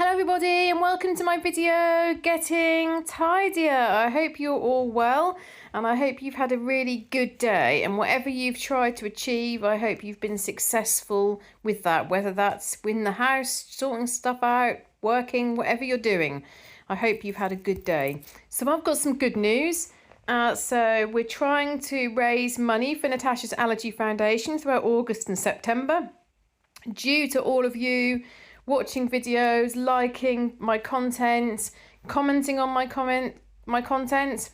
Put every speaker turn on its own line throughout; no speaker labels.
Hello everybody and welcome to my video, Getting Tidier. I hope you're all well and I hope you've had a really good day, and whatever you've tried to achieve, I hope you've been successful with that, whether that's in the house, sorting stuff out, working, whatever you're doing. I hope you've had a good day. So I've got some good news. So we're trying to raise money for Natasha's Allergy Foundation throughout August and September. Due to all of you watching videos, liking my content, commenting on my content,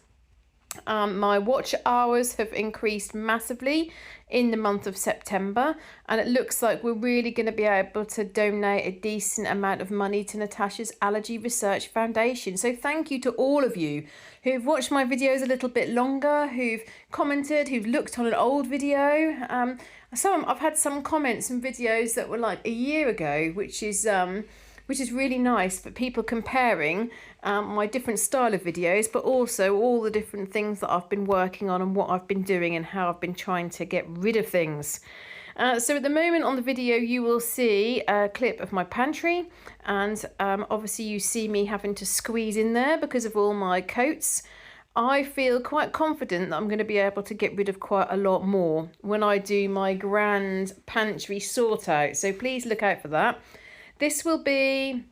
my watch hours have increased massively in the month of September, and it looks like we're really going to be able to donate a decent amount of money to Natasha's Allergy Research Foundation. So thank you to all of you who've watched my videos a little bit longer, who've commented, who've looked on an old video. I've had some comments and videos that were like a year ago, which is really nice for people comparing my different style of videos, but also all the different things that I've been working on and what I've been doing and how I've been trying to get rid of things. So at the moment on the video you will see a clip of my pantry, and obviously you see me having to squeeze in there because of all my coats. I feel quite confident that I'm going to be able to get rid of quite a lot more when I do my grand pantry sort out, so please look out for that. This will be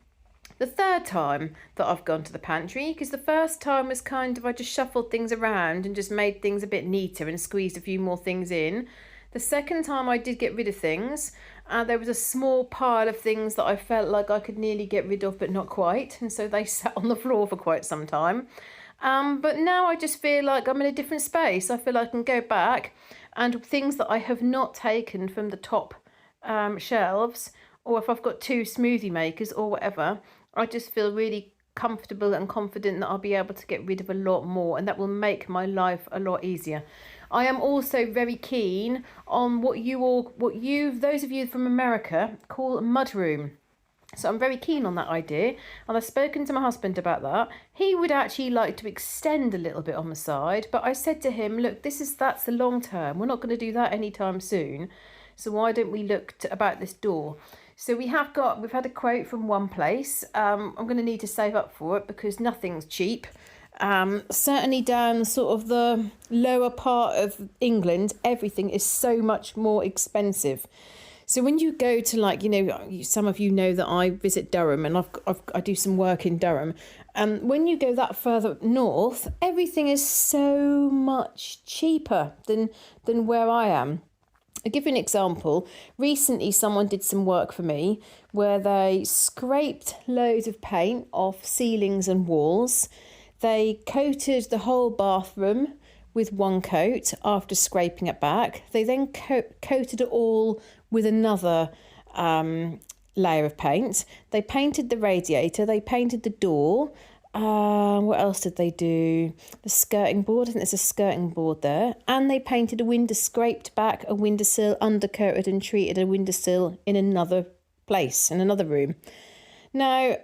the third time that I've gone to the pantry, because the first time was kind of, I just shuffled things around and just made things a bit neater and squeezed a few more things in. The second time I did get rid of things, there was a small pile of things that I felt like I could nearly get rid of but not quite, and so they sat on the floor for quite some time. But now I just feel like I'm in a different space. I feel like I can go back, and things that I have not taken from the top shelves, or if I've got two smoothie makers or whatever, I just feel really comfortable and confident that I'll be able to get rid of a lot more, and that will make my life a lot easier. I am also very keen on what those of you from America call mudroom. So I'm very keen on that idea, and I've spoken to my husband about that. He would actually like to extend a little bit on the side, but I said to him, look, that's the long term. We're not going to do that anytime soon. So why don't we look about this door? So we've had a quote from one place. I'm going to need to save up for it because nothing's cheap. Certainly down sort of the lower part of England, everything is so much more expensive. So when you go to, some of you know that I visit Durham, and I do some work in Durham. When you go that further north, everything is so much cheaper than where I am. I'll give you an example. Recently, someone did some work for me where they scraped loads of paint off ceilings and walls. They coated the whole bathroom with one coat after scraping it back. They then coated it all with another layer of paint. They painted the radiator, they painted the door. What else did they do? The skirting board, I think there's a skirting board there. And they painted a window, scraped back a windowsill, undercoated and treated a windowsill in another place, in another room. Now,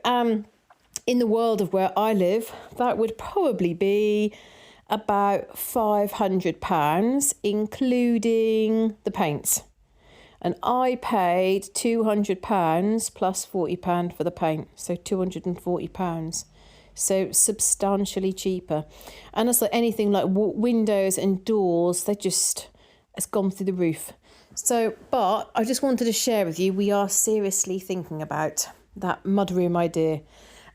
in the world of where I live, that would probably be about £500, including the paints. And I paid £200 plus £40 for the paint, so £240. So substantially cheaper. And it's like anything like windows and doors, it's gone through the roof. So, but I just wanted to share with you, we are seriously thinking about that mudroom idea.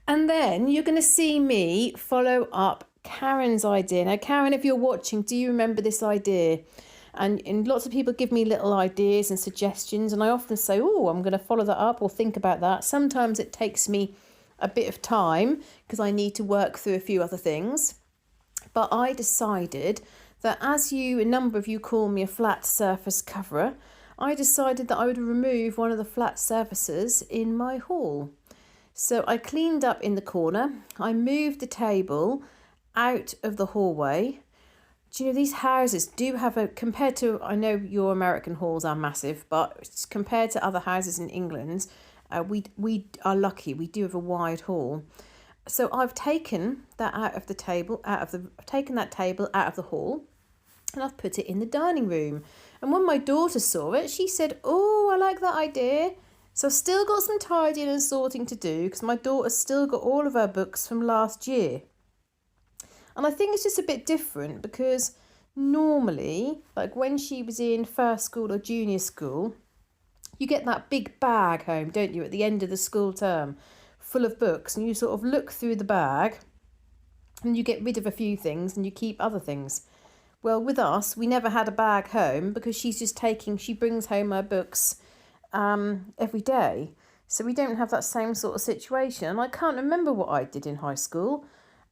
And then you're going to see me follow up Karen's idea. Now, Karen, if you're watching, do you remember this idea? And lots of people give me little ideas and suggestions, and I often say, oh, I'm going to follow that up or think about that. Sometimes it takes me a bit of time because I need to work through a few other things. But I decided that a number of you call me a flat surface coverer, I decided that I would remove one of the flat surfaces in my hall. So I cleaned up in the corner. I moved the table out of the hallway. Do you know, these houses do have compared to, I know your American halls are massive, but compared to other houses in England, we are lucky. We do have a wide hall. So I've taken that out of the table, taken that table out of the hall, and I've put it in the dining room. And when my daughter saw it, she said, oh, I like that idea. So I've still got some tidying and sorting to do because my daughter's still got all of her books from last year. And I think it's just a bit different because normally, like when she was in first school or junior school, you get that big bag home, don't you, at the end of the school term, full of books, and you sort of look through the bag and you get rid of a few things and you keep other things. Well, with us, we never had a bag home because she brings home her books every day. So we don't have that same sort of situation. And I can't remember what I did in high school.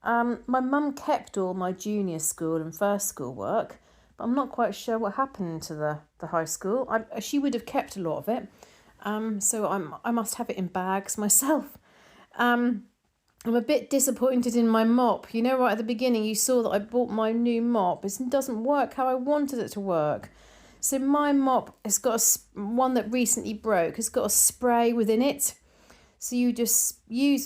My mum kept all my junior school and first school work, but I'm not quite sure what happened to the high school. She would have kept a lot of it, so I must have it in bags myself. I'm a bit disappointed in my mop. You know, right at the beginning you saw that I bought my new mop. It doesn't work how I wanted it to work. So my mop has got one that recently broke, has got a spray within it. So you just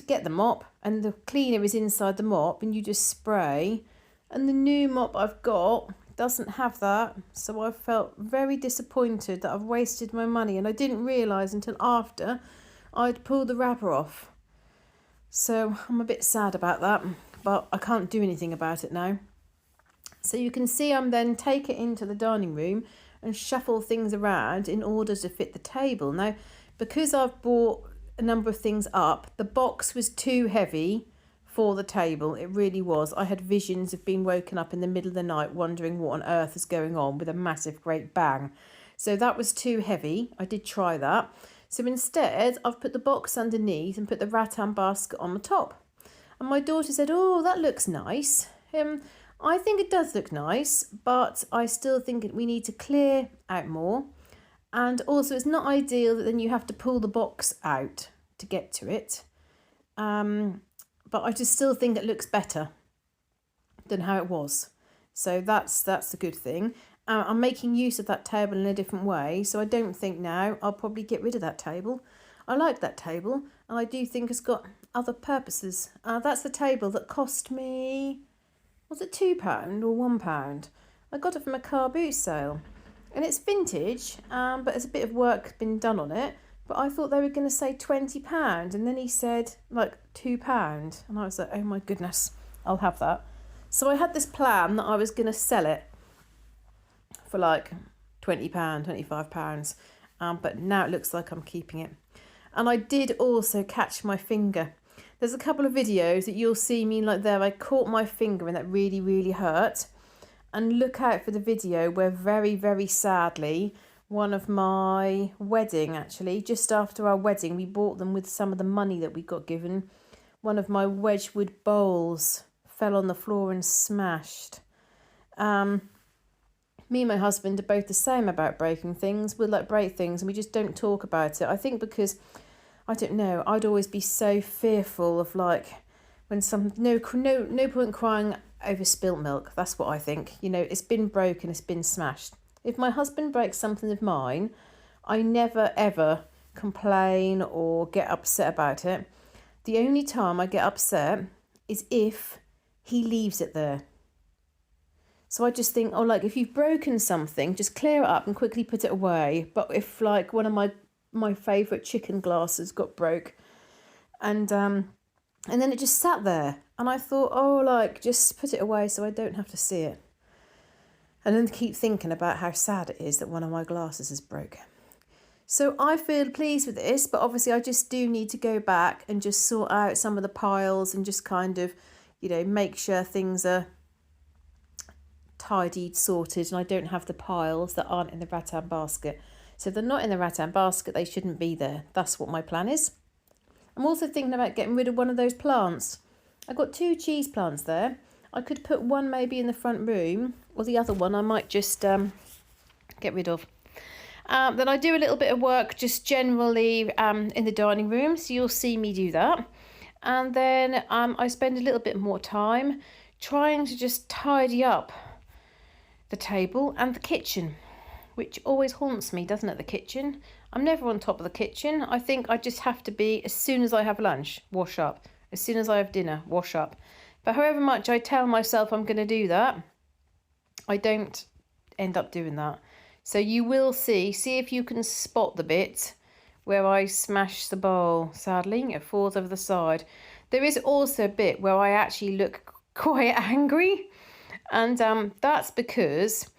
get the mop and the cleaner is inside the mop and you just spray. And the new mop I've got doesn't have that. So I felt very disappointed that I've wasted my money, and I didn't realise until after I'd pulled the wrapper off. So I'm a bit sad about that, but I can't do anything about it now. So you can see I'm then take it into the dining room and shuffle things around in order to fit the table. Now, because I've bought a number of things up, the box was too heavy for the table. It really was. I had visions of being woken up in the middle of the night wondering what on earth is going on with a massive great bang. So that was too heavy. I did try that. So instead, I've put the box underneath and put the rattan basket on the top. And my daughter said, "Oh, that looks nice." I think it does look nice, but I still think we need to clear out more. And also, it's not ideal that then you have to pull the box out to get to it. But I just still think it looks better than how it was. So that's the good thing. I'm making use of that table in a different way. So I don't think now I'll probably get rid of that table. I like that table, and I do think it's got other purposes. That's the table that cost me, was it £2 or £1? I got it from a car boot sale. And it's vintage, but there's a bit of work been done on it. But I thought they were going to say £20, and then he said like £2, and I was like, oh my goodness, I'll have that. So I had this plan that I was going to sell it for like £20, £25, but now it looks like I'm keeping it. And I did also catch my finger. There's a couple of videos that you'll see me like there. I caught my finger and that really, really hurt. And look out for the video where very, very sadly, one of my wedding, actually, just after our wedding, we bought them with some of the money that we got given. One of my Wedgwood bowls fell on the floor and smashed. Me and my husband are both the same about breaking things. We like break things and we just don't talk about it. I think because, I don't know, I'd always be so fearful of like when no point crying over spilt milk. That's what I think. You know, it's been broken, it's been smashed. If my husband breaks something of mine, I never ever complain or get upset about it. The only time I get upset is if he leaves it there. So I just think, oh, like if you've broken something, just clear it up and quickly put it away. But if like one of my favourite chicken glasses got broke and then it just sat there and I thought, oh, like just put it away so I don't have to see it. And then keep thinking about how sad it is that one of my glasses is broke. So I feel pleased with this, but obviously I just do need to go back and just sort out some of the piles and just kind of, you know, make sure things are tidied, sorted, and I don't have the piles that aren't in the rattan basket. So if they're not in the rattan basket, they shouldn't be there. That's what my plan is. I'm also thinking about getting rid of one of those plants. I've got 2 cheese plants there. I could put one maybe in the front room, or the other one I might just get rid of. Then I do a little bit of work just generally in the dining room, so you'll see me do that. And then I spend a little bit more time trying to just tidy up the table and the kitchen, which always haunts me, doesn't it, the kitchen? I'm never on top of the kitchen. I think I just have to be, as soon as I have lunch, wash up. As soon as I have dinner, wash up. But however much I tell myself I'm going to do that, I don't end up doing that. So you will see if you can spot the bit where I smash the bowl. Sadly, it falls over the side. There is also a bit where I actually look quite angry, and that's because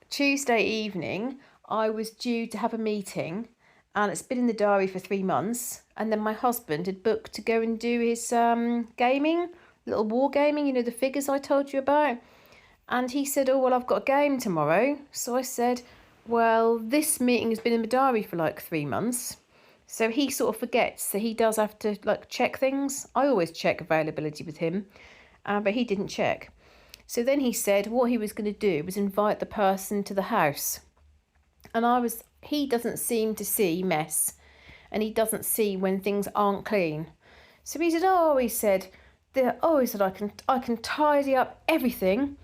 Tuesday evening I was due to have a meeting, and it's been in the diary for 3 months, and then my husband had booked to go and do his gaming, little war gaming, you know, the figures I told you about. And he said, oh, well, I've got a game tomorrow. So I said, well, this meeting has been in the diary for like 3 months. So he sort of forgets, so he does have to like check things. I always check availability with him, but he didn't check. So then he said what he was going to do was invite the person to the house. And he doesn't seem to see mess, and he doesn't see when things aren't clean. So he said, I can tidy up everything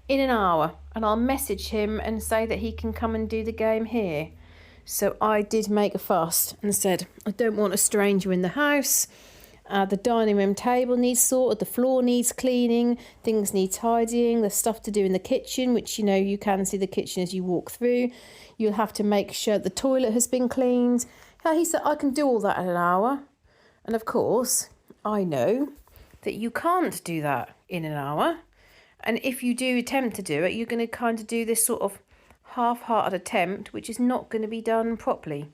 in an hour, and I'll message him and say that he can come and do the game here. So I did make a fuss and said, I don't want a stranger in the house. The dining room table needs sorted, the floor needs cleaning, things need tidying, there's stuff to do in the kitchen, which, you know, you can see the kitchen as you walk through. You'll have to make sure the toilet has been cleaned. He said, I can do all that in an hour. And of course, I know that you can't do that in an hour. And if you do attempt to do it, you're going to kind of do this sort of half-hearted attempt, which is not going to be done properly.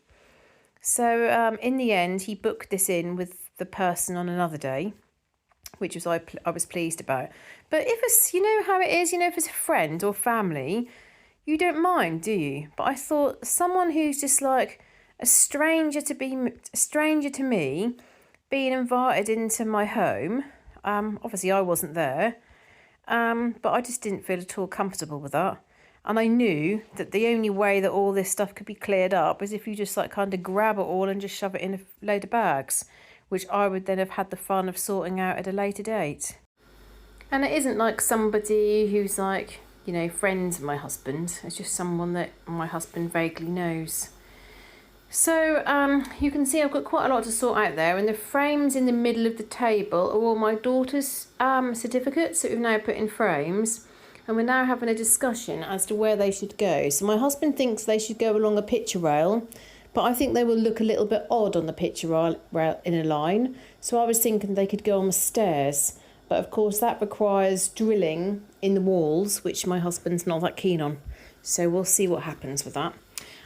So in the end, he booked this in with the person on another day, which was I was pleased about. But if it's, you know how it is, you know, if it's a friend or family, you don't mind, do you? But I thought someone who's just like a stranger to me being invited into my home, obviously I wasn't there, but I just didn't feel at all comfortable with that. And I knew that the only way that all this stuff could be cleared up was if you just like kind of grab it all and just shove it in a load of bags, which I would then have had the fun of sorting out at a later date. And it isn't like somebody who's like, you know, friends of my husband. It's just someone that my husband vaguely knows. So you can see I've got quite a lot to sort out there, and the frames in the middle of the table are all my daughter's certificates that we've now put in frames. And we're now having a discussion as to where they should go. So my husband thinks they should go along a picture rail, but I think they will look a little bit odd on the picture rail in a line. So I was thinking they could go on the stairs. But of course that requires drilling in the walls, which my husband's not that keen on. So we'll see what happens with that.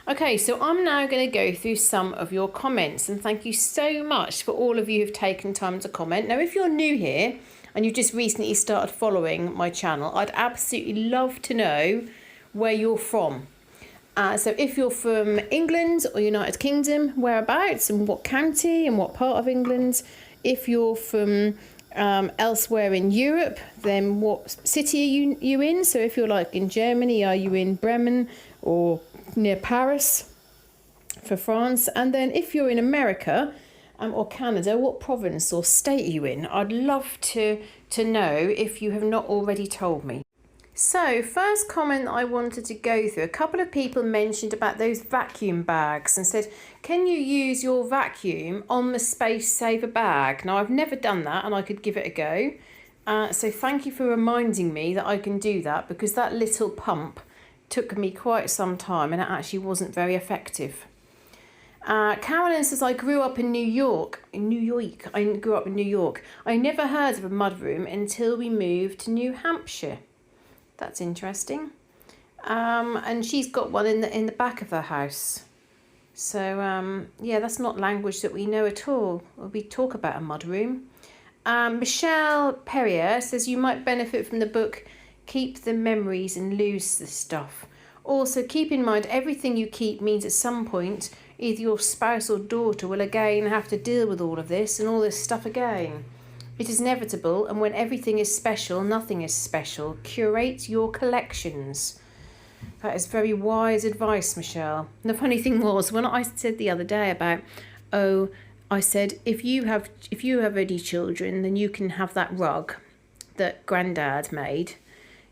Okay, so I'm now going to go through some of your comments, and thank you so much for all of you who've taken time to comment. Now, if you're new here, and you've just recently started following my channel, I'd absolutely love to know where you're from. So if you're from England or United Kingdom, whereabouts and what county and what part of England. If you're from elsewhere in Europe, then what city are you in? So if you're like in Germany, are you in Bremen or near Paris for France? And then if you're in America, or Canada, what province or state are you in? I'd love to know if you have not already told me. So first comment I wanted to go through, a couple of people mentioned about those vacuum bags and said, can you use your vacuum on the Space Saver bag? Now I've never done that, and I could give it a go. So thank you for reminding me that I can do that, because that little pump took me quite some time and it actually wasn't very effective. Carolyn says, I grew up in New York. I grew up in New York. I never heard of a mudroom until we moved to New Hampshire. That's interesting. And she's got one in the back of her house. So, yeah, that's not language that we know at all. We talk about a mudroom. Michelle Perrier says, you might benefit from the book Keep the Memories and Lose the Stuff. Also, keep in mind, everything you keep means at some point either your spouse or daughter will again have to deal with all of this and all this stuff again. It is inevitable, and when everything is special, nothing is special. Curate your collections. That is very wise advice, Michelle. And the funny thing was, when I said the other day about, I said, if you have any children, then you can have that rug that Grandad made.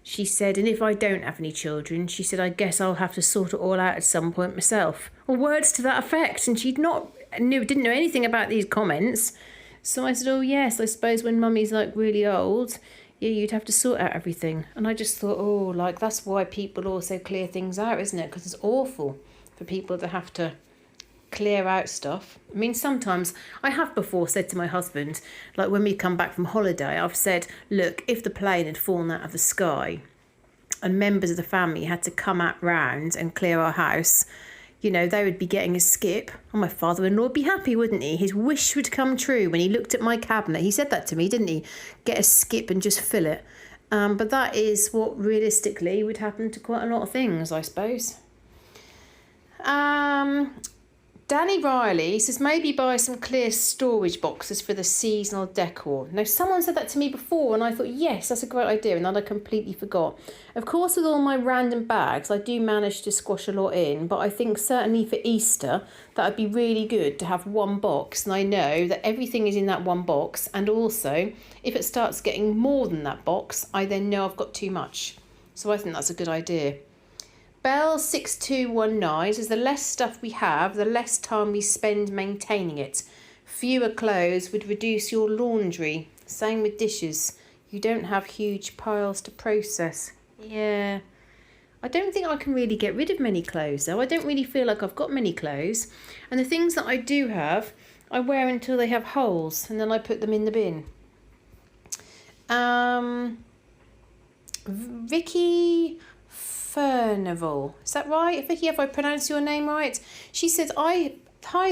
She said, and if I don't have any children, she said, I guess I'll have to sort it all out at some point myself. Or words to that effect. And didn't know anything about these comments. So I said, oh yes, I suppose when mummy's like really old, yeah, you'd have to sort out everything. And I just thought, oh, like that's why people also clear things out, isn't it? Because it's awful for people to have to clear out stuff. I mean, sometimes I have before said to my husband, like when we come back from holiday, I've said, look, if the plane had fallen out of the sky and members of the family had to come out round and clear our house, you know, they would be getting a skip. And my father-in-law would be happy, wouldn't he? His wish would come true when he looked at my cabinet. He said that to me, didn't he? Get a skip and just fill it. But that is what realistically would happen to quite a lot of things, I suppose. Danny Riley says maybe buy some clear storage boxes for the seasonal decor. Now, someone said that to me before and I thought, yes, that's a great idea, and then I completely forgot. Of course, with all my random bags, I do manage to squash a lot in, but I think certainly for Easter, that would be really good to have one box, and I know that everything is in that one box, and also, if it starts getting more than that box, I then know I've got too much. So I think that's a good idea. Bell6219 says the less stuff we have, the less time we spend maintaining it. Fewer clothes would reduce your laundry. Same with dishes. You don't have huge piles to process. Yeah. I don't think I can really get rid of many clothes though. I don't really feel like I've got many clothes. And the things that I do have, I wear until they have holes and then I put them in the bin. Vicky Furnival. Is that right? Vicky, have I pronounced your name right? She says, hi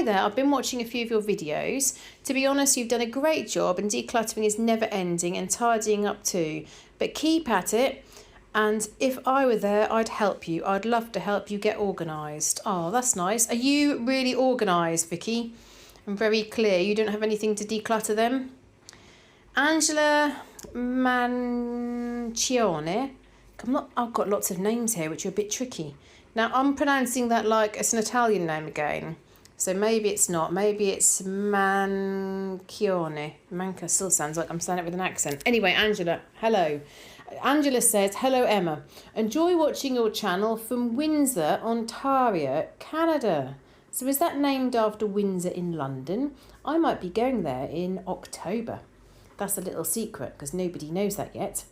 there, I've been watching a few of your videos. To be honest, you've done a great job and decluttering is never ending and tidying up too. But keep at it. And if I were there, I'd help you. I'd love to help you get organised. Oh, that's nice. Are you really organised, Vicky? I'm very clear. You don't have anything to declutter them? Angela Mancione. I've got lots of names here which are a bit tricky. Now, I'm pronouncing that like it's an Italian name again. So maybe it's not. Maybe it's Mancione. Manca still sounds like I'm saying it with an accent. Anyway, Angela, hello. Angela says, hello, Emma. Enjoy watching your channel from Windsor, Ontario, Canada. So is that named after Windsor in London? I might be going there in October. That's a little secret because nobody knows that yet.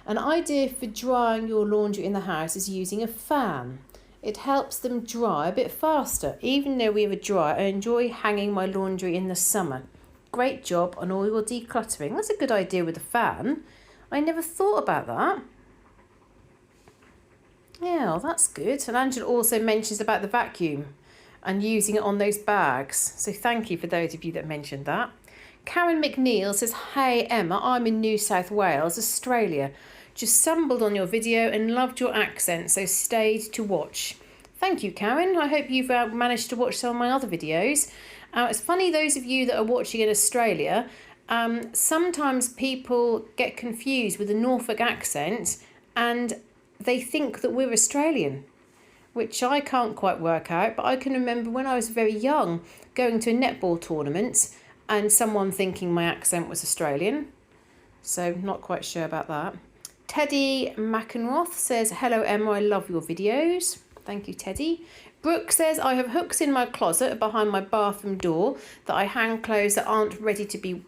An idea for drying your laundry in the house is using a fan. It helps them dry a bit faster. Even though we have a dryer, I enjoy hanging my laundry in the summer. Great job on all your decluttering. That's a good idea with a fan. I never thought about that. Yeah, well, that's good. And Angela also mentions about the vacuum and using it on those bags. So thank you for those of you that mentioned that. Karen McNeil says, hey Emma, I'm in New South Wales, Australia. Just stumbled on your video and loved your accent, so stayed to watch. Thank you, Karen. I hope you've managed to watch some of my other videos. It's funny, those of you that are watching in Australia, sometimes people get confused with the Norfolk accent and they think that we're Australian, which I can't quite work out. But I can remember when I was very young going to a netball tournament and someone thinking my accent was Australian. So not quite sure about that. Teddy McEnroth says, hello Emma, I love your videos. Thank you, Teddy. Brooke says, I have hooks in my closet behind my bathroom door that I hang clothes that aren't ready to be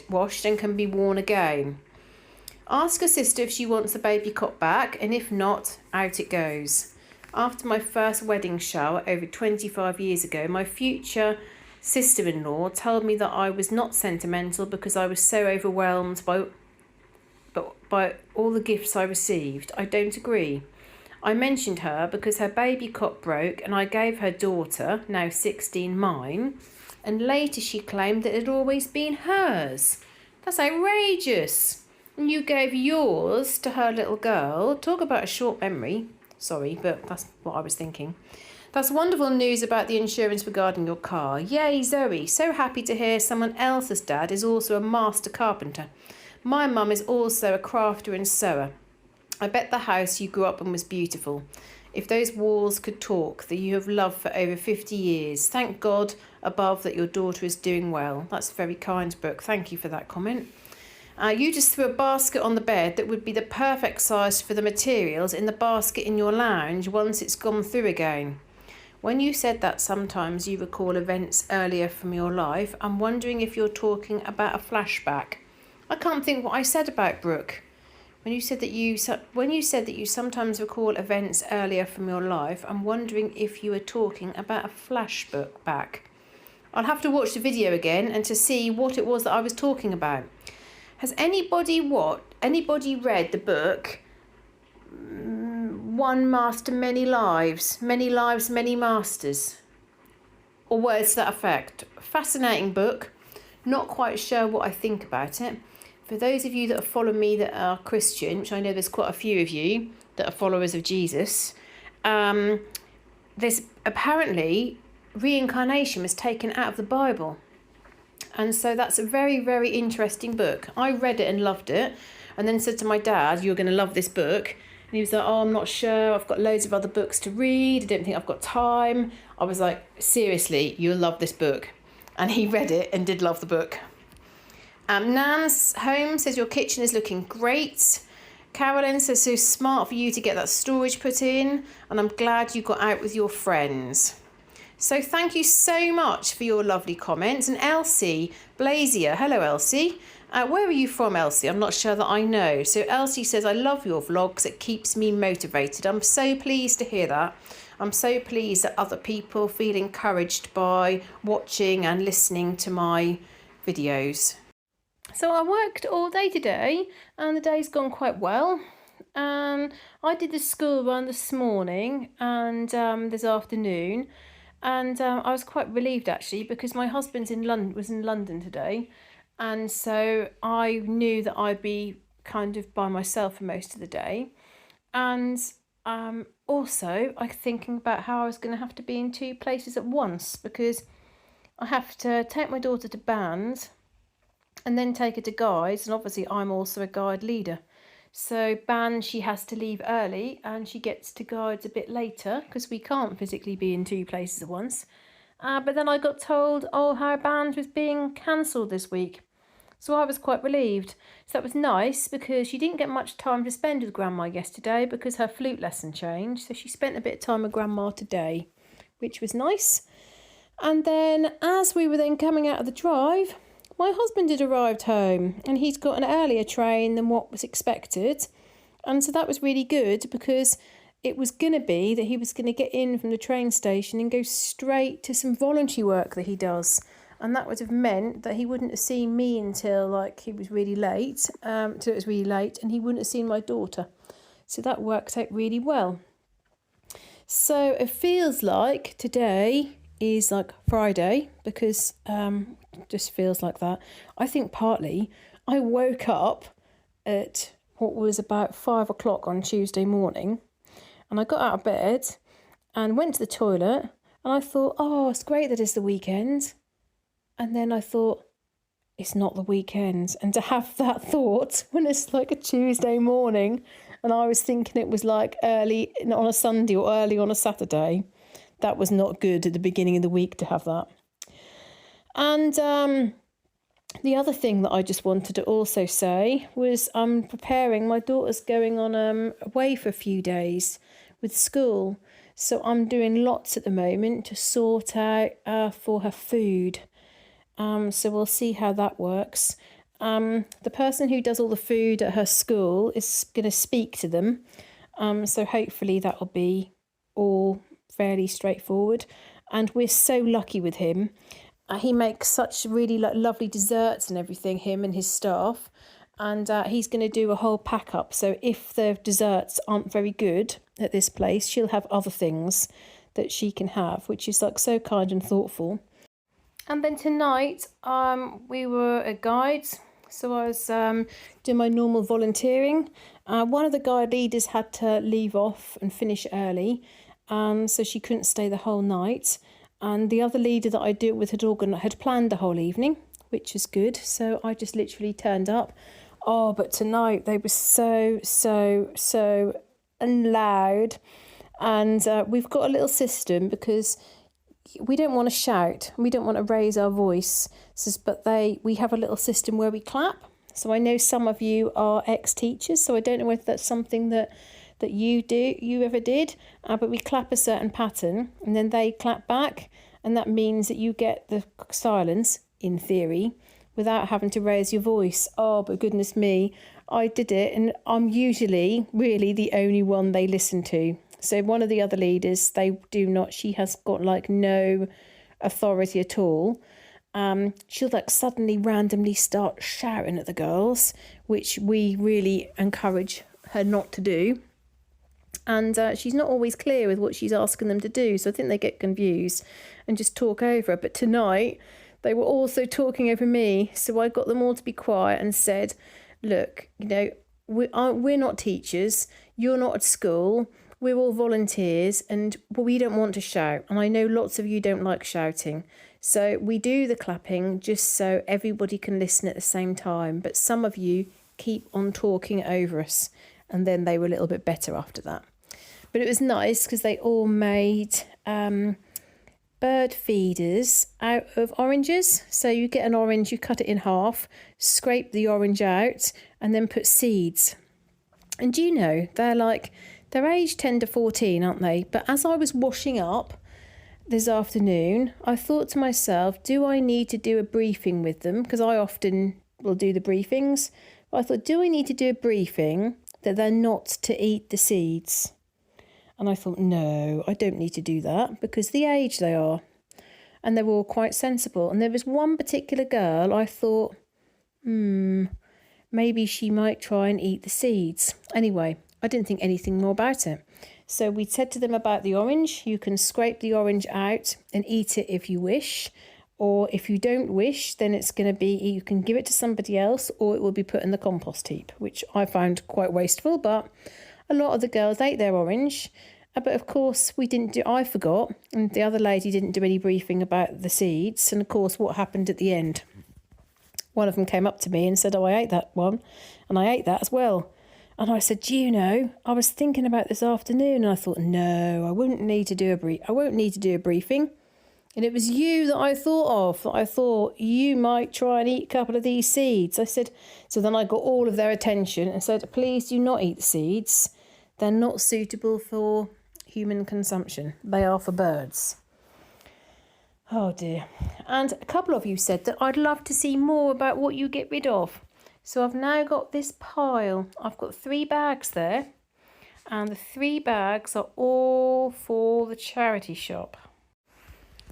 washed and can be worn again. Ask her sister if she wants the baby cot back, and if not, out it goes. After my first wedding shower over 25 years ago, my future sister-in-law told me that I was not sentimental because I was so overwhelmed by all the gifts I received. I don't agree. I mentioned her because her baby cot broke and I gave her daughter, now 16, mine, and later she claimed that it had always been hers. That's outrageous. And you gave yours to her little girl. Talk about a short memory. Sorry, but that's what I was thinking. That's wonderful news about the insurance regarding your car. Yay, Zoe. So happy to hear someone else's dad is also a master carpenter. My mum is also a crafter and sewer. I bet the house you grew up in was beautiful. If those walls could talk, that you have loved for over 50 years. Thank God above that your daughter is doing well. That's very kind, Brooke. Thank you for that comment. You just threw a basket on the bed that would be the perfect size for the materials in the basket in your lounge once it's gone through again. When you said that sometimes you recall events earlier from your life, I'm wondering if you're talking about a flashback. I can't think what I said about Brooke. when you said that you sometimes recall events earlier from your life, I'm wondering if you were talking about a flashback back. I'll have to watch the video again and to see what it was that I was talking about. Has anybody read the book One Master, Many Lives, Many Lives, Many Masters? Or words to that effect. Fascinating book. Not quite sure what I think about it. For those of you that follow me that are Christian, which I know there's quite a few of you that are followers of Jesus, there's apparently reincarnation was taken out of the Bible. And so that's a very, very interesting book. I read it and loved it, and then said to my dad, "You're going to love this book." And he was like, "Oh, I'm not sure. I've got loads of other books to read. I don't think I've got time." I was like, "Seriously, you'll love this book." And he read it and did love the book. Nan's home says your kitchen is looking great. Carolyn says, so smart for you to get that storage put in, and I'm glad you got out with your friends. So thank you so much for your lovely comments. And Elsie Blazier, hello Elsie. Where are you from, Elsie? I'm not sure that I know. So Elsie says, I love your vlogs. It keeps me motivated. I'm so pleased to hear that. I'm so pleased that other people feel encouraged by watching and listening to my videos. So I worked all day today and the day's gone quite well. I did the school run this morning and this afternoon, and I was quite relieved actually because my husband's was in London today, and so I knew that I'd be kind of by myself for most of the day. And also I'm thinking about how I was going to have to be in two places at once, because I have to take my daughter to band and then take her to guides, and obviously I'm also a guide leader. So band, she has to leave early and she gets to guides a bit later because we can't physically be in two places at once. But then I got told, how band was being cancelled this week. So I was quite relieved. So that was nice because she didn't get much time to spend with Grandma yesterday because her flute lesson changed. So she spent a bit of time with Grandma today, which was nice. And then as we were then coming out of the drive, my husband had arrived home and he's got an earlier train than what was expected. And so that was really good because it was going to be that he was going to get in from the train station and go straight to some voluntary work that he does. And that would have meant that he wouldn't have seen me until he was really late, till it was really late, and he wouldn't have seen my daughter. So that worked out really well. So it feels like today is like Friday because just feels like that. I think partly I woke up at what was about 5 o'clock on Tuesday morning, and I got out of bed and went to the toilet, and I thought, it's great that it's the weekend. And then I thought, it's not the weekend. And to have that thought when it's like a Tuesday morning and I was thinking it was like early on a Sunday or early on a Saturday, that was not good at the beginning of the week to have that. And the other thing that I just wanted to also say was I'm preparing, my daughter's going on away for a few days with school. So I'm doing lots at the moment to sort out for her food. So we'll see how that works. The person who does all the food at her school is going to speak to them. So hopefully that will be all fairly straightforward. And we're so lucky with him. He makes such really lovely desserts and everything, him and his staff. And he's going to do a whole pack up. So if the desserts aren't very good at this place, she'll have other things that she can have, which is so kind and thoughtful. And then tonight, we were at guides. So I was doing my normal volunteering. One of the guide leaders had to leave off and finish early, so she couldn't stay the whole night. And the other leader that I do it with had planned the whole evening, which is good. So I just literally turned up. But tonight they were so loud. And we've got a little system because we don't want to shout, we don't want to raise our voice, but we have a little system where we clap. So I know some of you are ex-teachers, so I don't know whether that's something that you ever did, but we clap a certain pattern and then they clap back, and that means that you get the silence, in theory, without having to raise your voice. Oh, but goodness me, I did it, and I'm usually really the only one they listen to. So one of the other leaders, she has got like no authority at all. She'll like suddenly randomly start shouting at the girls, which we really encourage her not to do. And she's not always clear with what she's asking them to do, so I think they get confused and just talk over her. But tonight they were also talking over me, so I got them all to be quiet and said, look, we're not teachers, you're not at school, we're all volunteers, and we don't want to shout, and I know lots of you don't like shouting, so we do the clapping just so everybody can listen at the same time, but some of you keep on talking over us. And then they were a little bit better after that. But it was nice because they all made bird feeders out of oranges. So you get an orange, you cut it in half, scrape the orange out, and then put seeds. And do you know, they're aged 10 to 14, aren't they? But as I was washing up this afternoon, I thought to myself, do I need to do a briefing with them? Because I often will do the briefings. But I thought, do I need to do a briefing that they're not to eat the seeds? And I thought, no, I don't need to do that because the age they are. And they were all quite sensible. And there was one particular girl I thought, maybe she might try and eat the seeds. Anyway, I didn't think anything more about it. So we said to them about the orange. You can scrape the orange out and eat it if you wish. Or if you don't wish, then it's going to be, you can give it to somebody else or it will be put in the compost heap, which I found quite wasteful. But a lot of the girls ate their orange. But of course, I forgot. And the other lady didn't do any briefing about the seeds. And of course, what happened at the end? One of them came up to me and said, oh, I ate that one. And I ate that as well. And I said, do you know, I was thinking about this afternoon. And I thought, no, I won't need to do a briefing. And it was you that I thought of. I thought you might try and eat a couple of these seeds. I said, so then I got all of their attention and said, please do not eat the seeds. They're not suitable for human consumption. They are for birds. Oh dear. And a couple of you said that I'd love to see more about what you get rid of. So I've now got this pile. I've got 3 bags there. And the 3 bags are all for the charity shop.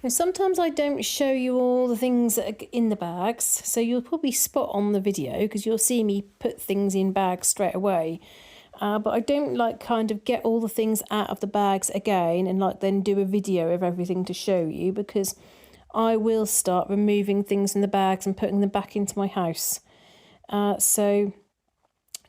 Now, sometimes I don't show you all the things that are in the bags, so you'll probably spot on the video because you'll see me put things in bags straight away. But I don't kind of get all the things out of the bags again and then do a video of everything to show you, because I will start removing things in the bags and putting them back into my house. So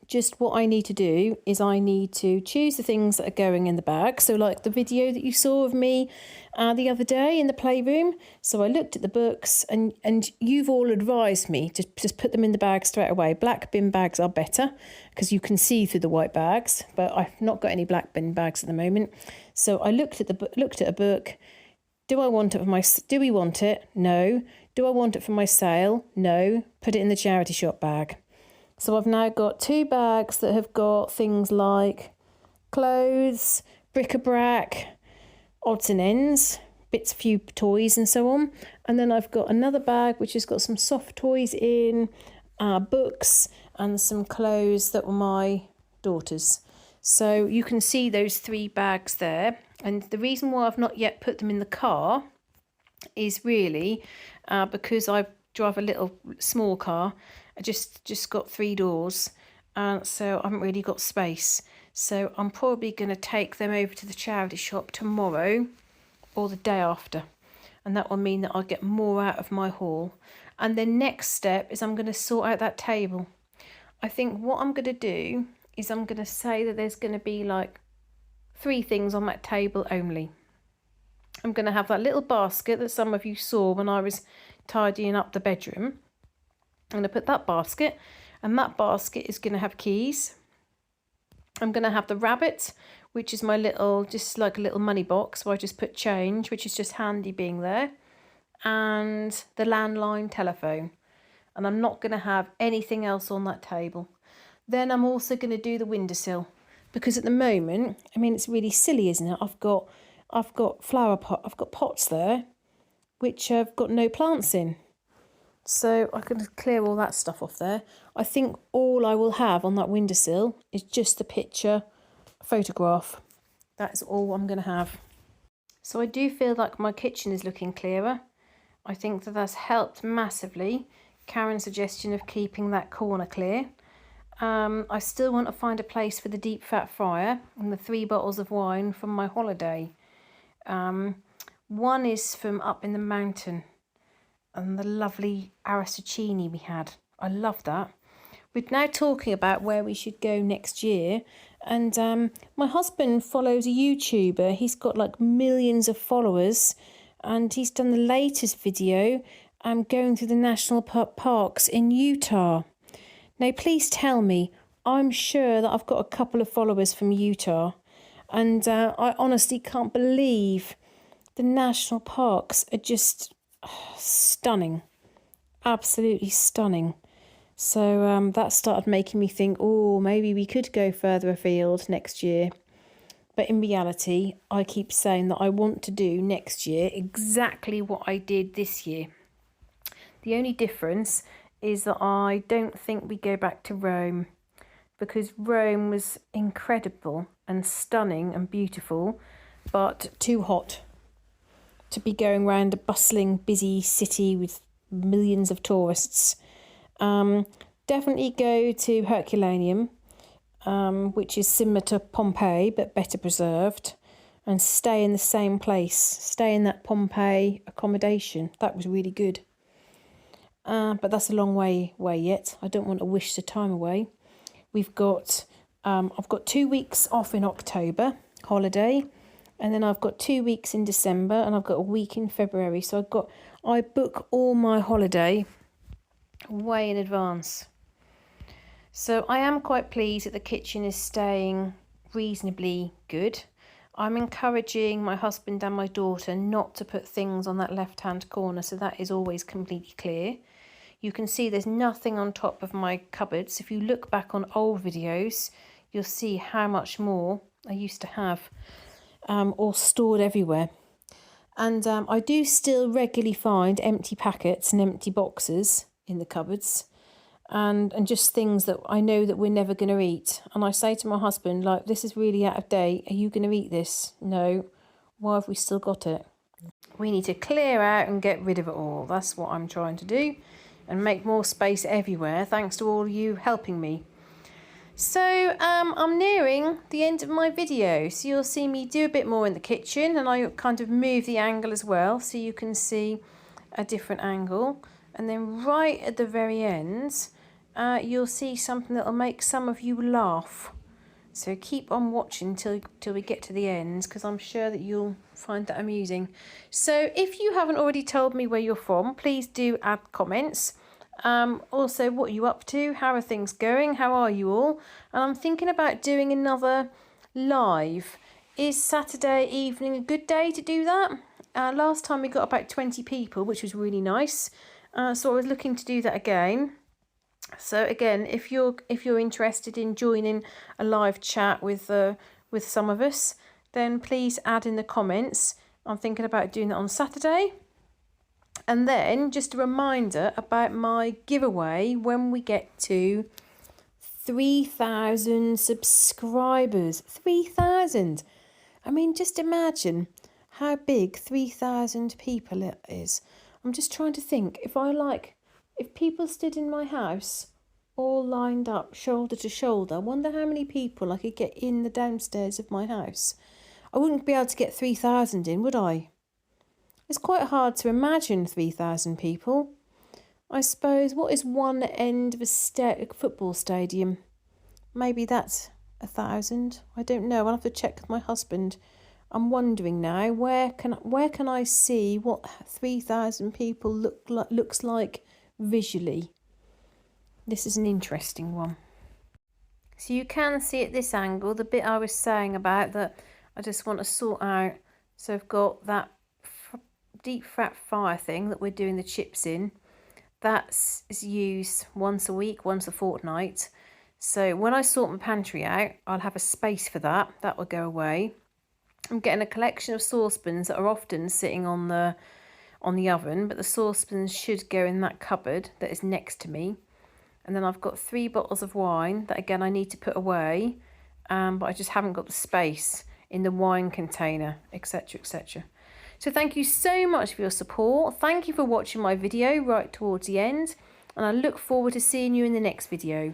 just what I need to do is I need to choose the things that are going in the bag. So like the video that you saw of me the other day in the playroom. So I looked at the books and you've all advised me to just put them in the bag straight away. Black bin bags are better because you can see through the white bags, but I've not got any black bin bags at the moment. So I looked at a book. Do we want it? No. Do I want it for my sale? No. Put it in the charity shop bag. So I've now got 2 bags that have got things like clothes, bric-a-brac, odds and ends, bits, few toys and so on. And then I've got another bag which has got some soft toys in, books and some clothes that were my daughter's. So you can see those 3 bags there. And the reason why I've not yet put them in the car is really because I drive a little small car. I just got 3 doors, so I haven't really got space. So I'm probably going to take them over to the charity shop tomorrow or the day after. And that will mean that I'll get more out of my haul. And the next step is I'm going to sort out that table. I think what I'm going to do is I'm going to say that there's going to be 3 things on that table only. I'm going to have that little basket that some of you saw when I was tidying up the bedroom. I'm going to put that basket, and that basket is going to have keys. I'm going to have the rabbit, which is my little, just like a little money box where I just put change, which is just handy being there, and the landline telephone. And I'm not going to have anything else on that table. Then I'm also going to do the windowsill, because at the moment, I mean, it's really silly, isn't it? I've got pots there, which have got no plants in. So I can clear all that stuff off there. I think all I will have on that windowsill is just the picture photograph. That's all I'm going to have. So I do feel like my kitchen is looking clearer. I think that that's helped massively. Karen's suggestion of keeping that corner clear. I still want to find a place for the deep fat fryer and the 3 bottles of wine from my holiday. One is from up in the mountain and the lovely arancini we had. I love that. We're now talking about where we should go next year, and my husband follows a YouTuber. He's got like millions of followers, and he's done the latest video going through the national parks in Utah. Now please tell me, I'm sure that I've got a couple of followers from Utah, and I honestly can't believe the national parks are just stunning, absolutely stunning. So that started making me think, oh, maybe we could go further afield next year. But in reality, I keep saying that I want to do next year exactly what I did this year. The only difference is that I don't think we go back to Rome, because Rome was incredible and stunning and beautiful, but too hot to be going around a bustling, busy city with millions of tourists. Definitely go to Herculaneum, which is similar to Pompeii but better preserved, and stay in the same place. Stay in that Pompeii accommodation. That was really good. But that's a long way yet. I don't want to wish the time away. I've got 2 weeks off in October, holiday, and then I've got 2 weeks in December, and I've got a week in February. So I book all my holiday way in advance. So I am quite pleased that the kitchen is staying reasonably good. I'm encouraging my husband and my daughter not to put things on that left-hand corner, so that is always completely clear. You can see there's nothing on top of my cupboards. If you look back on old videos, you'll see how much more I used to have all stored everywhere. And I do still regularly find empty packets and empty boxes in the cupboards, and just things that I know that we're never going to eat. And I say to my husband, like, this is really out of date. Are you going to eat this? No. Why have we still got it? We need to clear out and get rid of it all. That's what I'm trying to do, and make more space everywhere, thanks to all you helping me. So I'm nearing the end of my video, so you'll see me do a bit more in the kitchen, and I kind of move the angle as well so you can see a different angle. And then right at the very end, you'll see something that will make some of you laugh. So keep on watching till we get to the end, because I'm sure that you'll find that amusing. So if you haven't already told me where you're from, please do add comments. Also, what are you up to? How are things going? How are you all? And I'm thinking about doing another live. Is Saturday evening a good day to do that? Last time we got about 20 people, which was really nice. So I was looking to do that again. So again, if you're interested in joining a live chat with some of us, then please add in the comments. I'm thinking about doing that on Saturday. And then just a reminder about my giveaway when we get to 3,000 subscribers. 3,000! I mean, just imagine how big 3,000 people it is. I'm just trying to think, if people stood in my house all lined up shoulder to shoulder, I wonder how many people I could get in the downstairs of my house. I wouldn't be able to get 3,000 in, would I? It's quite hard to imagine 3,000 people. I suppose, what is one end of a football stadium? Maybe that's 1,000. I don't know. I'll have to check with my husband. I'm wondering now, where can I see what 3,000 people looks like visually? This is an interesting one. So you can see at this angle the bit I was saying about that I just want to sort out. So I've got that deep fat fryer thing that we're doing the chips in. That's used once a week, once a fortnight. So when I sort my pantry out, I'll have a space for that. That will go away. I'm getting a collection of saucepans that are often sitting on the on the oven, but the saucepans should go in that cupboard that is next to me. And then I've got 3 bottles of wine that again I need to put away, but I just haven't got the space in the wine container, etc, etc. So thank you so much for your support. Thank you for watching my video right towards the end, and I look forward to seeing you in the next video.